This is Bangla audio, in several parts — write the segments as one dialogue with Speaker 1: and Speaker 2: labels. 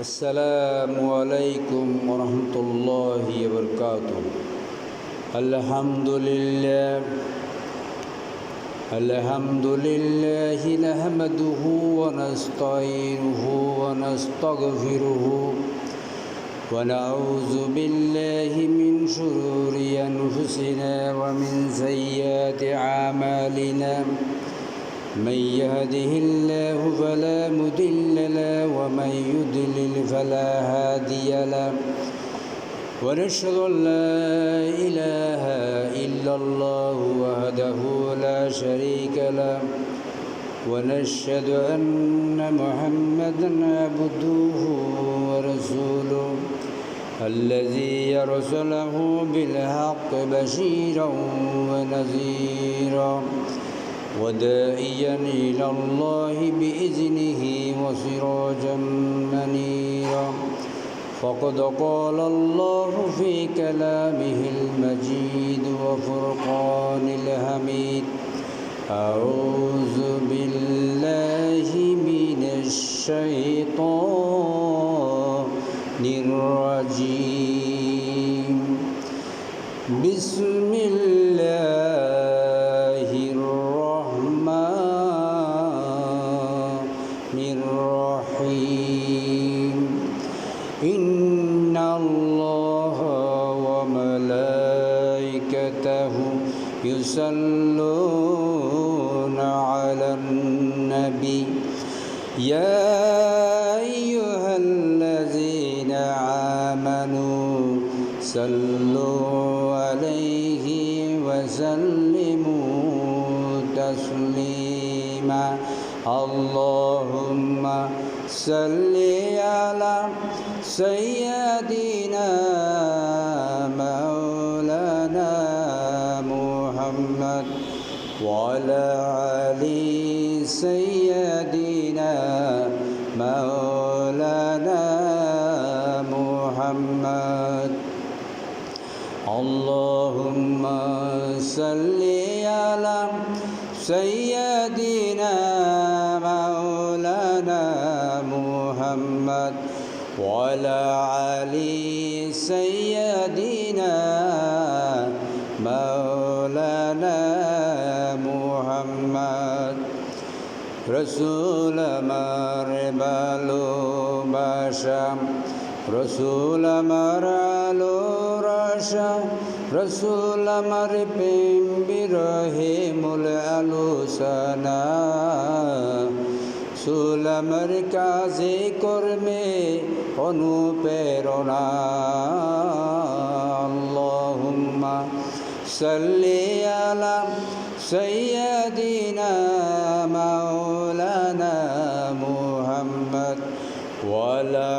Speaker 1: السلام عليكم ورحمة الله وبركاته. الحمد لله نحمده ونستعينه ونستغفره ونعوذ بالله من شرور أنفسنا ومن سيئات أعمالنا. من يهده الله فلا مضل له ومن يضلل فلا هادي له. ونشهد أن لا إله إلا الله وحده لا شريك له ونشهد أن محمدا عبده ورسوله الذي أرسله بالحق بشيرا ونذيرا وداعيا إلى الله بإذنه وسراجا منيرا. فقد قال الله في كلامه المجيد وفرقان الحميد: أعوذ بالله من الشيطان الرجيم. بسم الله الرحمن الرحيم. إن الله وملائكته يصلون على النبي يا أيها الذين آمنوا صلوا عليه وسلموا تسليما. اللهم صل على سيدنا مولانا محمد وعلى آل سيدنا مولانا محمد. اللهم صل على سيدنا مولانا محمد وعلى آل سيدنا مولانا محمد. রসুল আমার ভালোবাসা, রসুল আমার আলোর আশা, রসুল আমার প্রেম বিরহে মূল আলোচনা, রসুল আমার কাজে কর্মে অনুপ্রেরণা। আল্লাহুম্মা সাল্লি আলা سيدنا مولانا محمد وعلى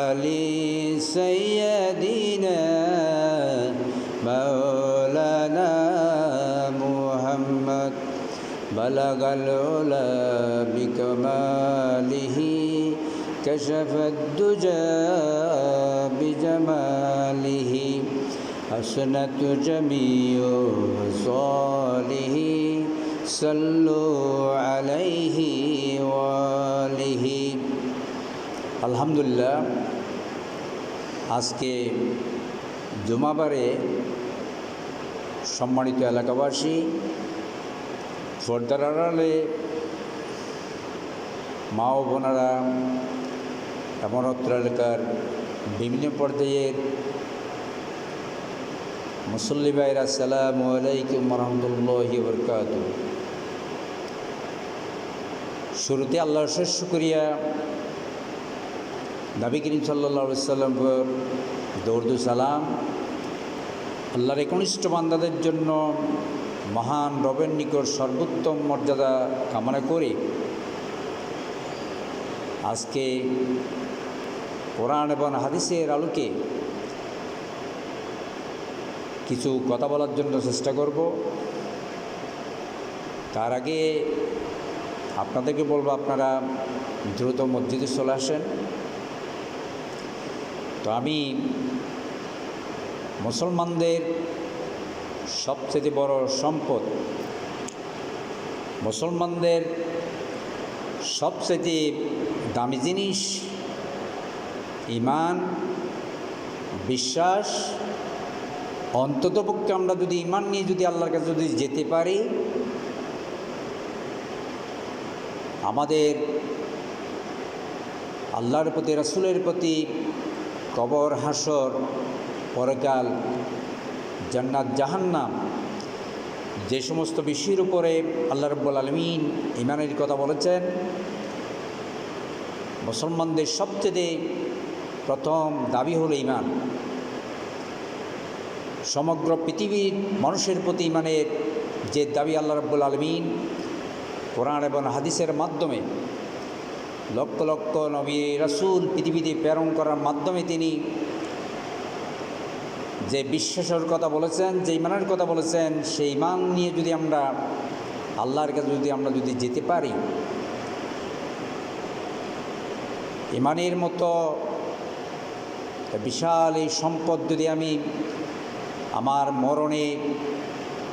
Speaker 1: آل سيدنا مولانا محمد. بلغ العلا بكماله كشف الدجى بجماله حسنت جميع صالح صلوا عليه وآله. আলহামদুলিল্লাহ, আজকে জুমাবারে সম্মানিত এলাকাবাসী, পর্দার আড়ালে মা ও বোনেরা এবং অত্র এলাকার বিভিন্ন পর্যায়ের মুসল্লি ভাইরা, আসসালামু আলাইকুম রহমতুল্লাহি ওয়া বারাকাতুহু। শুরুতে আল্লাহর শেষ শুকরিয়া, নবী করিম সাল্লাল্লাহু আলাইহি ওয়াসাল্লাম দরুদ সালাম আল্লাহর একনিষ্ঠ বান্দাদের জন্য মহান রবের নিকট সর্বোত্তম মর্যাদা কামনা করে আজকে কোরআন এবং হাদিসের আলোকে কিছু কথা বলার জন্য চেষ্টা করব। তার আগে আপনাদেরকে বলবো, আপনারা দ্রুত মসজিদে চলে আসেন। তো আমি মুসলমানদের সবচেয়ে বড় সম্পদ, মুসলমানদের সবচেয়ে দামি জিনিস ঈমান, বিশ্বাস, অন্ততপক্ষে আমরা যদি ঈমান নিয়ে যদি আল্লাহর কাছে যদি যেতে পারি, আমাদের আল্লাহর প্রতি, রাসূলের প্রতি, কবর, হাসর, পরকাল, জান্নাত, জাহান্নাম, যে সমস্ত বিষয়ের উপরে আল্লাহ রাব্বুল আলামিন ঈমানের কথা বলেছেন, মুসলমানদের সবচেয়ে প্রথম দাবি হলো ঈমান। সমগ্র পৃথিবীর মানুষের প্রতি ঈমানের যে দাবি আল্লাহ রাব্বুল আলামিন কোরআন এবং হাদিসের মাধ্যমে লক্ষ লক্ষ নবী রাসূল পৃথিবীতে প্রেরণ করার মাধ্যমে তিনি যে বিশ্বাসের কথা বলেছেন, যে ঈমানের কথা বলেছেন, সেই ঈমান নিয়ে যদি আমরা আল্লাহর কাছে যদি যেতে পারি, ঈমানের মতো বিশাল এই সম্পদ যদি আমি আমার মরণে,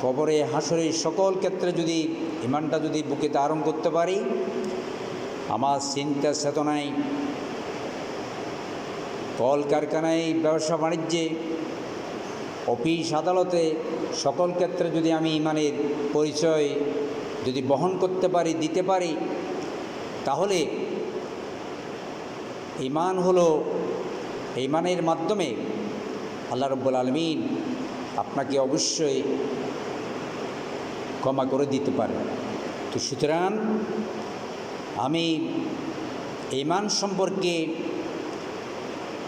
Speaker 1: কবরে, হাসরে সকল ক্ষেত্রে যদি ঈমানটা যদি বুকে ধারণ করতে পারি, আমার চিন্তা চেতনায়, কল কারখানায়, ব্যবসা বাণিজ্যে, অফিস আদালতে সকল ক্ষেত্রে যদি আমি ঈমানের পরিচয় যদি বহন করতে পারি, দিতে পারি, তাহলে ঈমান হলো, ঈমানের মাধ্যমে আল্লাহ রাব্বুল আলামিন আপনাকে অবশ্যই ক্ষমা করে দিতে পারে। তো সুতরাং আমি ঈমান সম্পর্কে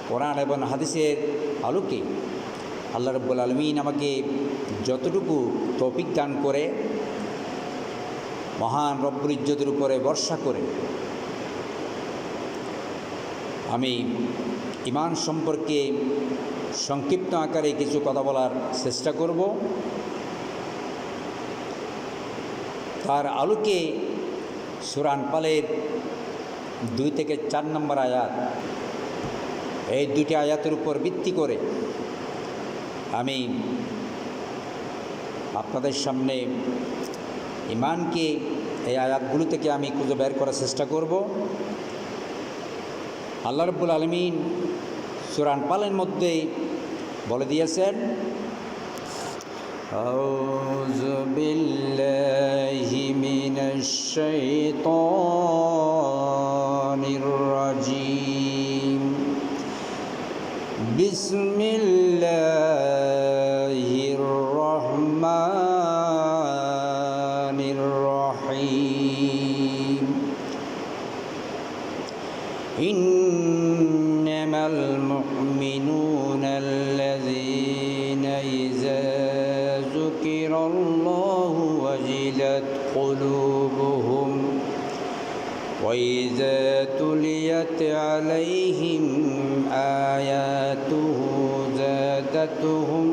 Speaker 1: কোরআন এবং হাদিসের আলোকে আল্লাহ রাব্বুল আলামিন আমাকে যতটুকু তৌফিক দান করে, মহান রব্বুল ইজ্জতের উপরে ভরসা করে আমি ঈমান সম্পর্কে সংক্ষিপ্ত আকারে কিছু কথা বলার চেষ্টা করব। তার আলোকে সূরা আনফালের 2 থেকে 4 নম্বর আয়াত, এই দুটি আয়াতের উপর ভিত্তি করে আমি আপনাদের সামনে ঈমানকে এই আয়াতগুলো থেকে আমি খুঁজে বের করার চেষ্টা করব। আল্লাহ রাব্বুল আলামিন সূরা আনফালের মধ্যে বলে দিয়েছেন, আউযু বিল্লাহি মিনাশ শাইতানির রাজিম, বিসমিল্লাহির রহমানির রহিম, ইন্নামাল মুমিনুনা আল্লাযীনা ইযা যুকিরাল্লাহু ওয়াজিলাত কুলুবুহুম ওয়া ইযা তুলিয়াত আলাইহিম আয়াতুহু যাদাতুহুম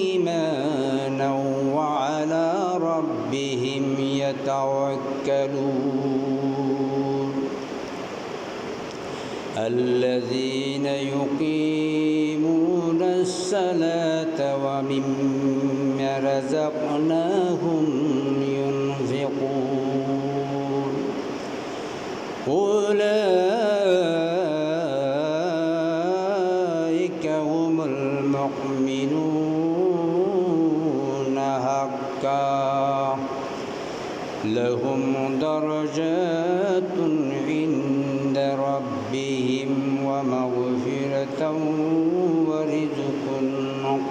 Speaker 1: ঈমানা ওয়া আলা রাব্বিহিম ইয়াতাওয়াক্কালুন, الذين يقيمون الصلاة ومما رزقناهم ينفقون، أولئك هم المؤمنون حقا، لهم درجات عند ربهم ومغفرة ورزق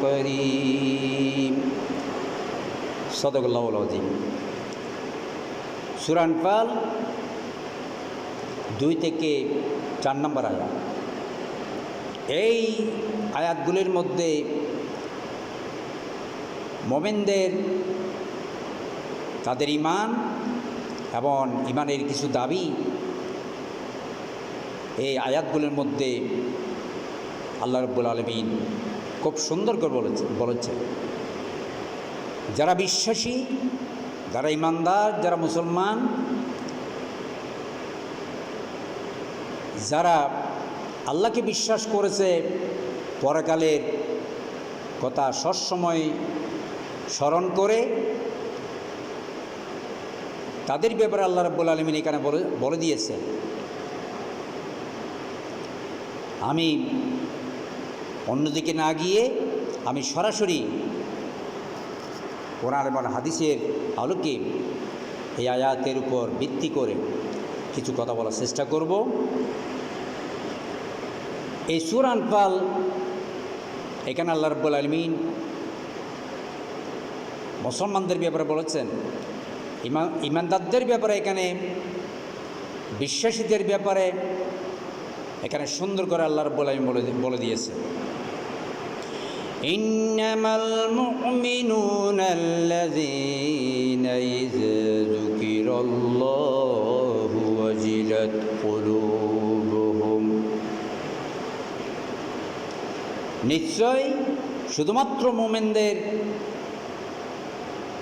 Speaker 1: كريم। صدق الله العظيم। সূরা আনফাল 2 থেকে 4 নম্বর আয়াত। এই আয়াতগুলির মধ্যে মুমিনদের তাদের ঈমান এবং ঈমানের কিছু দাবি এই আয়াতগুলির মধ্যে আল্লাহ রাব্বুল আলামিন খুব সুন্দর করে বলেছেন। যারা বিশ্বাসী, যারা ঈমানদার, যারা মুসলমান, যারা আল্লাহকে বিশ্বাস করেছে, পরকালের কথা সবসময় স্মরণ করে তাদের ব্যাপারে আল্লাহ রাব্বুল আলামিন এখানে বলে দিয়েছেন। আমি অন্যদিকে না গিয়ে আমি সরাসরি কোরআন এবং হাদিসের আলোকে এই আয়াতের উপর ভিত্তি করে কিছু কথা বলার চেষ্টা করব। এই সূরা আনফাল, এখানে আল্লাহ রাব্বুল আলামিন মুসলমানদের ব্যাপারে বলেছেন, ইমানদারদের ব্যাপারে, এখানে বিশ্বাসীদের ব্যাপারে এখানে সুন্দর করে আল্লাহ রাব্বুল আলামিন বলে দিয়েছে, ইন্নামাল মুমিনুনা আল্লাযীনা ইযা যুকিরাল্লাহু ওয়াজিলাত কুলুবুহুম। নিশ্চয় শুধুমাত্র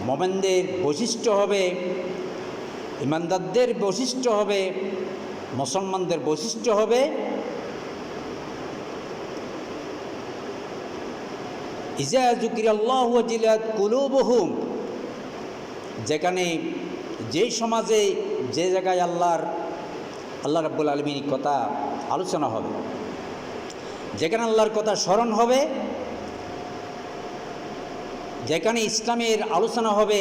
Speaker 1: মোমেনদের বৈশিষ্ট্য হবে, ইমানদারদের বৈশিষ্ট্য হবে, মুসলমানদের বৈশিষ্ট্য হবে ইযা যুকিরাল্লাহু ওয়াজিলাত কুলুবুহুম, যেখানে যে সমাজে যে জায়গায় আল্লাহ রাব্বুল আলামিনের কথা আলোচনা হবে, যেখানে আল্লাহর কথা স্মরণ হবে, যেখানে ইসলামের আলোচনা হবে,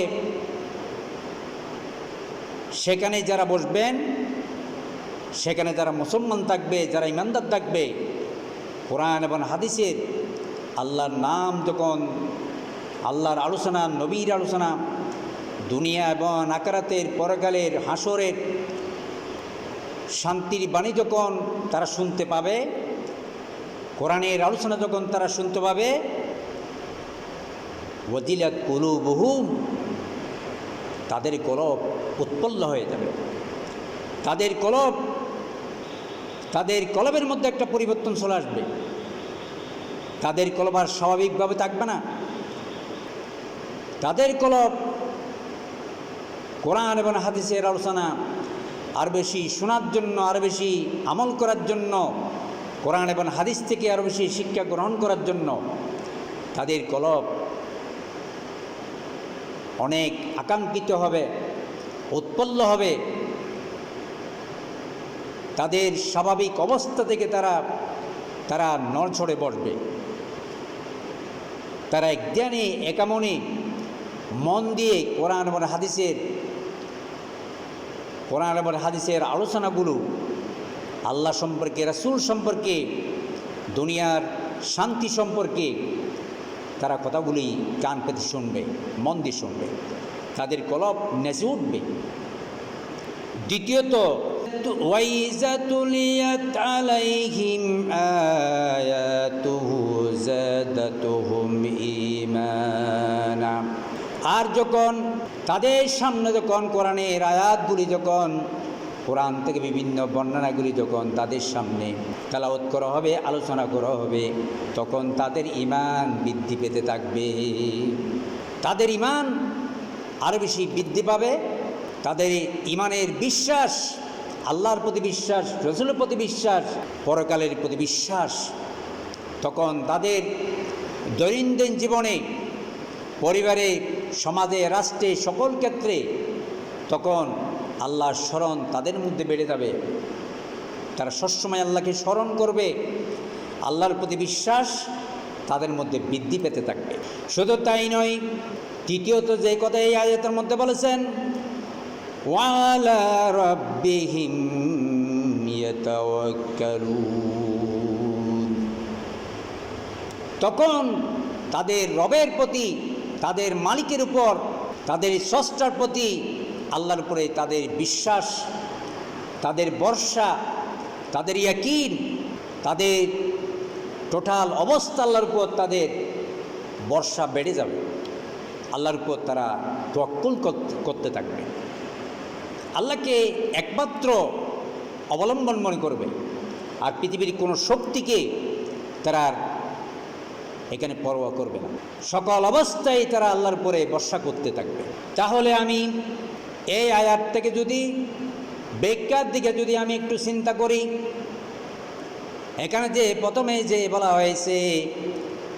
Speaker 1: সেখানে যারা বসবেন, সেখানে যারা মুসলমান থাকবে, যারা ইমানদার থাকবে, কোরআন এবং হাদিসের আল্লাহর নাম যখন, আল্লাহর আলোচনা, নবীর আলোচনা, দুনিয়া এবং আখিরাতের, পরকালের, হাসরের শান্তির বাণী যখন তারা শুনতে পাবে, কোরআনের আলোচনা যখন তারা শুনতে পাবে, ওয়াজিলাত কুলুবুহুম, তাদের কলব উৎপন্ন হয়ে যাবে। তাদের কলবের মধ্যে একটা পরিবর্তন চলে আসবে। তাদের কলব আর স্বাভাবিকভাবে থাকবে না। তাদের কলব কোরআন এবং হাদিসের আলোচনা আর বেশি শোনার জন্য, আর বেশি আমল করার জন্য, কোরআন এবং হাদিস থেকে আরও বেশি শিক্ষা গ্রহণ করার জন্য তাদের কলব অনেক আকাঙ্ক্ষিত হবে, উৎপন্ন হবে। তাদের স্বাভাবিক অবস্থা থেকে তারা নড়ছড়ে বসবে। তারা একজ্ঞানে, একামনে মন দিয়ে কোরআন এবং হাদিসের আলোচনাগুলো, আল্লাহ সম্পর্কে, রাসূল সম্পর্কে, দুনিয়ার শান্তি সম্পর্কে তারা কথাগুলি কান পেতে শুনবে, মন দিয়ে শুনবে, তাদের কলব নেচে উঠবে। দ্বিতীয়ত, ওয়াইজা তুলিয়াত আলাইহিম আয়াতুহু যাদাতুহুম ঈমানা, আর যখন তাদের সামনে যখন কোরআনের আয়াতগুলি, যখন কোরআন থেকে বিভিন্ন বর্ণনাগুলি যখন তাদের সামনে তেলাওয়াত করা হবে, আলোচনা করা হবে, তখন তাদের ঈমান বৃদ্ধি পেতে থাকবে। তাদের ঈমান আরও বেশি বৃদ্ধি পাবে। তাদের ঈমানের বিশ্বাস, আল্লাহর প্রতি বিশ্বাস, রাসূলের প্রতি বিশ্বাস, পরকালের প্রতি বিশ্বাস, তখন তাদের দৈনন্দিন জীবনে, পরিবারে, সমাজে, রাষ্ট্রে, সকল ক্ষেত্রে তখন আল্লাহর স্মরণ তাদের মধ্যে বেড়ে যাবে। তারা সবসময় আল্লাহকে স্মরণ করবে। আল্লাহর প্রতি বিশ্বাস তাদের মধ্যে বৃদ্ধি পেতে থাকবে। শুধু তাই নয়, তৃতীয়ত যে কথা এই আয়াতের মধ্যে বলেছেন, ওয়ালা রাব্বিহিম ইয়াতাওয়াক্কালুন, তখন তাদের রবের প্রতি, তাদের মালিকের উপর, তাদের স্রষ্টার প্রতি, আল্লাহর উপরে তাদের বিশ্বাস, তাদের ভরসা, তাদের ইয়াকিন, তাদের টোটাল অবস্থা আল্লাহর উপর তাদের ভরসা বেড়ে যাবে। আল্লাহর উপর তারা তাওয়াক্কুল করতে থাকবে। আল্লাহকে একমাত্র অবলম্বন মনে করবে। আর পৃথিবীর কোনো শক্তিকে তারা এখানে পরোয়া করবে না। সকল অবস্থায় তারা আল্লাহর উপরে ভরসা করতে থাকবে। তাহলে আমি এই আয়াত থেকে যদি ব্যাখ্যার দিকে যদি আমি একটু চিন্তা করি, এখানে যে প্রথমে যে বলা হয়েছে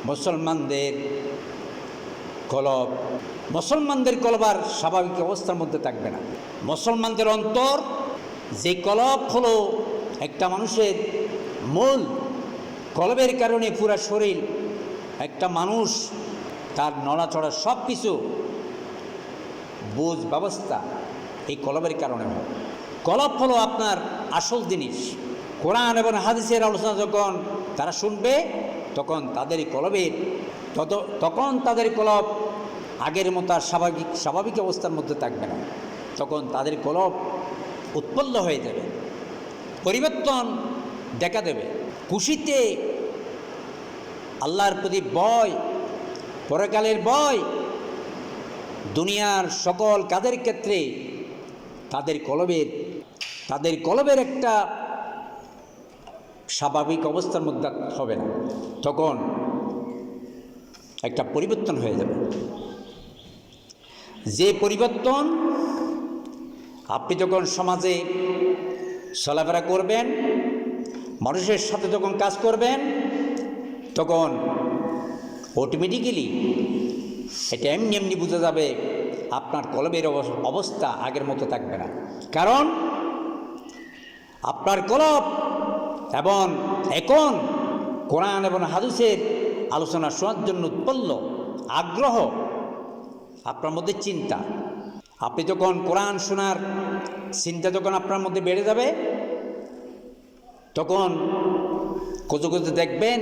Speaker 1: মুসলমানদের কলব, মুসলমানদের কলব আর স্বাভাবিক অবস্থার মধ্যে থাকবে না। মুসলমানদের অন্তর যে কলব হলো একটা মানুষের মূল, কলবের কারণে পুরা শরীর, একটা মানুষ তার নড়াচড়া সব কিছু বুঝ ব্যবস্থা এই কলবের কারণে হয়। কলব হলো আপনার আসল জিনিস। কোরআন এবং হাদিসের আলোচনা যখন তারা শুনবে তখন তাদের কলব আগের মতো আর স্বাভাবিক অবস্থার মধ্যে থাকবে না। তখন তাদের কলব উৎপন্ন হয়ে যাবে, পরিবর্তন দেখা দেবে। খুশিতে আল্লাহর প্রতি ভয়, পরকালের ভয়, দুনিয়ার সকল কাজের ক্ষেত্রে তাদের কলবের একটা স্বাভাবিক অবস্থার মধ্যে হবে না। তখন একটা পরিবর্তন হয়ে যাবে। যে পরিবর্তন আপনি যখন সমাজে চলাফেরা করবেন, মানুষের সাথে যখন কাজ করবেন, তখন অটোমেটিক্যালি এটা এমনি বোঝা যাবে আপনার কলবের অবস্থা আগের মতো থাকবে না। কারণ আপনার কলব এবং এখন কোরআন এবং হাদিসের আলোচনা শোনার জন্য উৎপন্ন আগ্রহ, আপনার মধ্যে চিন্তা, আপনি যখন কোরআন শোনার চিন্তা যখন আপনার মধ্যে বেড়ে যাবে, তখন খুঁজে দেখবেন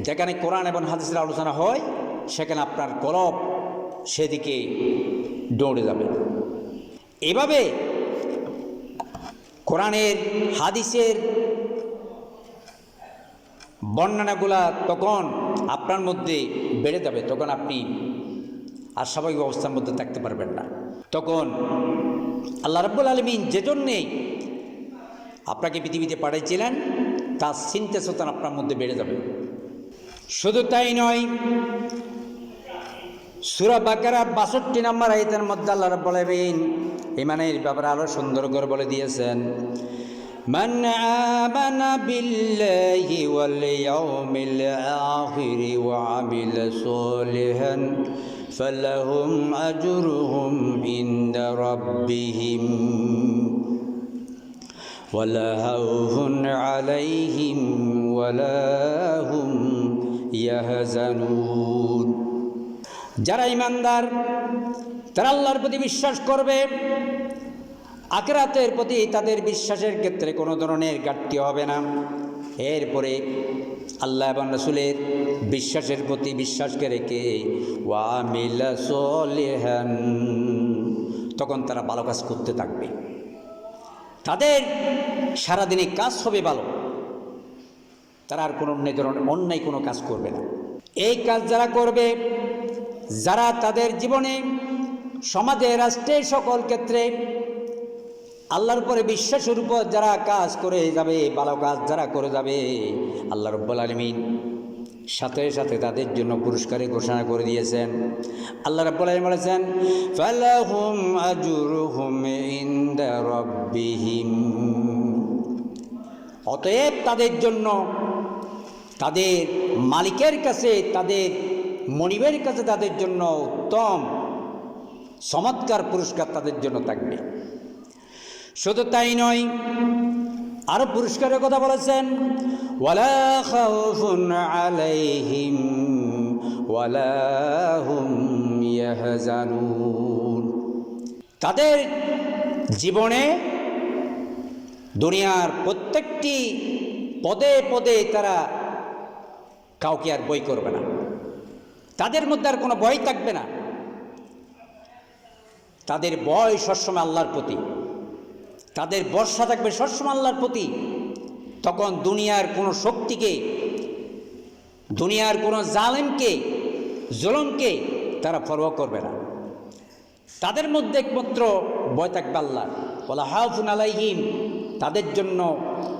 Speaker 1: যেখানে কোরআন এবং হাদিসের আলোচনা হয় সেখানে আপনার কলব সেদিকে দৌড়ে যাবে। এভাবে কোরআনের হাদিসের বর্ণনাগুলা তখন আপনার মধ্যে বেড়ে যাবে। তখন আপনি আর স্বাভাবিক অবস্থার মধ্যে থাকতে পারবেন না। তখন আল্লাহ রাব্বুল আলামিন যে জন্যে আপনাকে পৃথিবীতে পাঠিয়েছিলেন তার চিন্তা চেতনা আপনার মধ্যে বেড়ে যাবে। শুধু তাই নয়, সূরা বাকারার ৬২ নম্বর আয়াতের মধ্যে আল্লাহ রাব্বুল আলামিন ঈমানের ব্যাপারে আরো সুন্দর করে বলে দিয়েছেন, মান আমানা বিল্লাহি ওয়াল ইয়াউমিল আখির ওয়া আমিলা সলিহান ফালাহুম আজরুহুম ইনদা রাব্বিহিম ওয়ালা খাউফুন আলাইহিম ওয়ালা হুম ইয়াহজানুন। যারা ঈমানদার তারা আল্লাহর প্রতি বিশ্বাস করবে, আখিরাতের প্রতি তাদের বিশ্বাসের ক্ষেত্রে কোনো ধরনের ঘাটতি হবে না। এরপরে আল্লাহ এবং রাসূলের বিশ্বাসের প্রতি বিশ্বাসকে রেখে ওয়া আমিলা সলিহান, তখন তারা ভালো কাজ করতে থাকবে। তাদের সারাদিনে কাজ হবে ভালো, তারা আর কোনো অন্যায় কোনো কাজ করবে না। এই কাজ যারা করবে, যারা তাদের জীবনে, সমাজে, রাষ্ট্রে, সকল ক্ষেত্রে আল্লাহর উপরে বিশ্বাসের উপর যারা কাজ করে যাবে, ভালো কাজ যারা করে যাবে, আল্লাহ রাব্বুল আলামিন সাথে সাথে তাদের জন্য পুরস্কারের ঘোষণা করে দিয়েছেন। আল্লাহ রাব্বুল আলামিন বলেছেন, ফালাহুম আজরুহুম ইনদা রাব্বিহিম, অতএব তাদের জন্য তাদের মালিকের কাছে, তাদের মনিবের কাছে তাদের জন্য উত্তম চমৎকার পুরস্কার তাদের জন্য থাকবে। শুধু তাই নয়, আরো পুরস্কারের কথা বলেছেন, ওয়ালা খাউফুন আলাইহিম ওয়ালা হুম ইয়াহজানুন। তাদের জীবনে দুনিয়ার প্রত্যেকটি পদে পদে তারা কাউকে আর ভয় করবে না, তাদের মধ্যে আর কোনো ভয় থাকবে না। তাদের ভয় সবসময় আল্লাহর প্রতি, তাদের ভরসা থাকবে সবসময় আল্লাহর প্রতি। তখন দুনিয়ার কোনো শক্তিকে, দুনিয়ার কোনো জালেমকে, জুলুমকে তারা পরোয়া করবে না। তাদের মধ্যে একমাত্র ভয় থাকবে আল্লাহ, ওয়ালা খাউফুন আলাইহিম, তাদের জন্য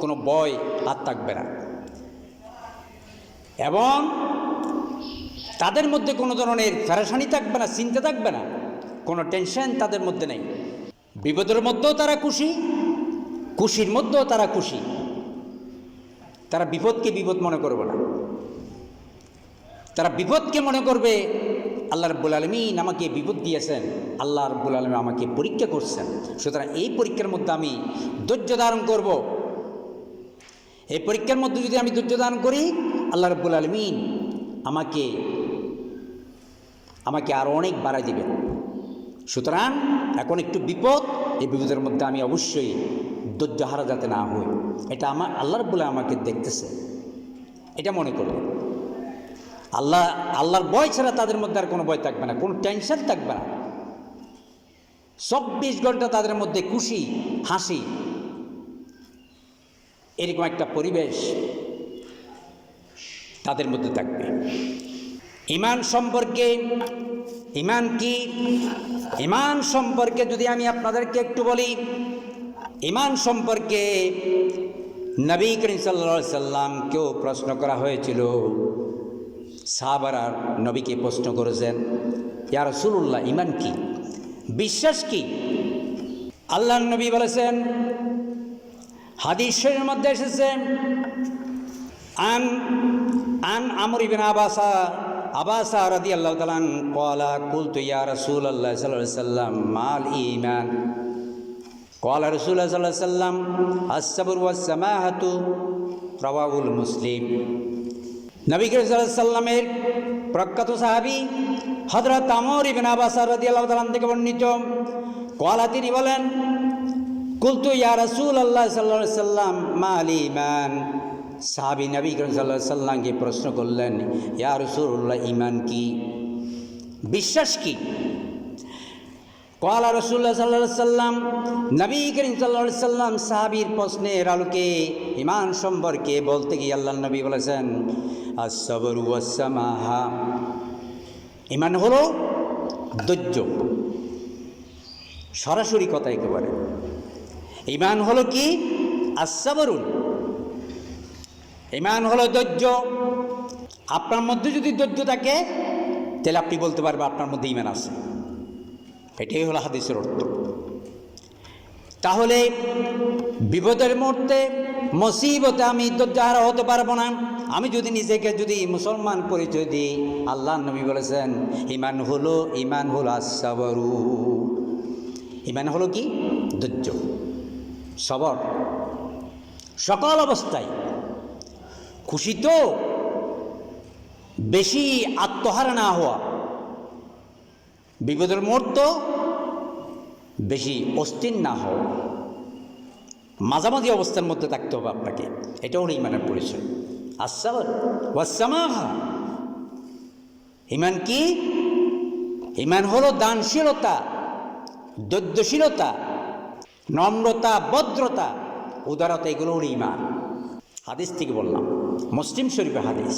Speaker 1: কোনো ভয় আর থাকবে না। এবং তাদের মধ্যে কোনো ধরনের পেরেশানি থাকবে না, চিন্তা থাকবে না, কোনো টেনশন তাদের মধ্যে নেই। বিপদের মধ্যেও তারা খুশি, খুশির মধ্যেও তারা খুশি। তারা বিপদকে বিপদ মনে করবে না, তারা বিপদকে মনে করবে আল্লাহ রাব্বুল আলামিন আমাকে বিপদ দিয়েছেন, আল্লাহ রাব্বুল আলামিন আমাকে পরীক্ষা করছেন। সুতরাং এই পরীক্ষার মধ্যে আমি ধৈর্য ধারণ করব। এই পরীক্ষার মধ্যে যদি আমি ধৈর্য ধারণ করি, আল্লাহ রাব্বুল আলামিন আমাকে আরও অনেক বাড়াই দিবেন। সুতরাং এখন একটু বিপদ, এই বিপদের মধ্যে আমি অবশ্যই ধৈর্য হারা যাতে না হই, এটা আমার আল্লাহ রাব্বুল আলামিন আমাকে দেখতেছে, এটা মনে করবে। আল্লাহর ভয় ছাড়া তাদের মধ্যে আর কোনো ভয় থাকবে না, কোনো টেনশন থাকবে না। 24 ঘন্টা তাদের মধ্যে খুশি হাসি, এরকম একটা পরিবেশ তাদের মধ্যে থাকবে। ঈমান সম্পর্কে, ঈমান কি? ঈমান সম্পর্কে যদি আমি আপনাদেরকে একটু বলি, ঈমান সম্পর্কে নবী করিম সাল্লাল্লাহু আলাইহি সাল্লামকেও প্রশ্ন করা হয়েছিল। সাহাবারা নবীকে প্রশ্ন করেছেন, ইয়া রাসূলুল্লাহ, ঈমান কি, বিশ্বাস কি? আল্লাহর নবী বলেছেন, হাদিসের মধ্যে এসেছে, আন আমর ইবনে আবাসা রাদিয়াল্লাহু তাআলা ক্বালা কুলতু ইয়া রাসূলুল্লাহ সাল্লাল্লাহু আলাইহি সাল্লাম মাল ঈমান ক্বালা রাসূলুল্লাহ সাল্লাল্লাহু আলাইহি সাল্লাম আস-সাবর ওয়াস-সামাহাতু রাওয়াহুল মুসলিম। নবী করিম সাল্লাল্লাহু আলাইহি সাল্লামের প্রখ্যাত সাহাবী হযরত আমর ইবনে আবাসা রাদিয়াল্লাহু তাআলা থেকে বর্ণিত, ক্বালা, তিনি বলেন, কুলতু ইয়া রাসূলুল্লাহ সাল্লাল্লাহু আলাইহি সাল্লাম মাল ঈমান। সাহাবী নবী করিম সাল্লাল্লাহু আলাইহি সাল্লামকে প্রশ্ন করলেন, ইয়া রাসূলুল্লাহ, ঈমান কি, বিশ্বাস কি? ক্বালা রাসূলুল্লাহ সাল্লাল্লাহু আলাইহি সাল্লাম, নবী করিম সাল্লাল্লাহু আলাইহি সাল্লাম সাহাবীর প্রশ্নের আলোকে ঈমান সম্পর্কে বলতে গিয়ে আল্লাহর নবী বলেছেন, আস-সাবর ওয়াস-সামাহা, ঈমান হলো ধৈর্য। সরাসরি কথা একেবারে, ঈমান হলো কি? আস-সাবরুন, ঈমান হলো ধৈর্য। আপনার মধ্যে যদি ধৈর্য থাকে, তাহলে আপনি বলতে পারবেন আপনার মধ্যে ঈমান আছে। এটাই হলো হাদিসের অর্থ। তাহলে বিপদের মুহূর্তে, মুসিবতে আমি ধৈর্যহারা হতে পারবো না। আমি যদি নিজেকে মুসলমান পরিচয় দিই, আল্লাহর নবী বলেছেন, ঈমান হলো আস-সাবরু, ঈমান হলো কি? ধৈর্য, সবর, সকল অবস্থায়। খুশি তো বেশি আত্মহারা না হওয়া, বিপদের মুহূর্ত বেশি অস্থির না হওয়া, মাঝামাঝি অবস্থার মধ্যে থাকতে হবে আপনাকে। এটা হলো ঈমানের পরিচয়। আস-সাবর ওয়াস-সামাহা, ঈমান কি? ঈমান হলো দানশীলতা, ধৈর্যশীলতা, নম্রতা, ভদ্রতা, উদারতা, এগুলো হলো ঈমান। হাদিস থেকে বললাম, মুসলিম শরীফের হাদিস।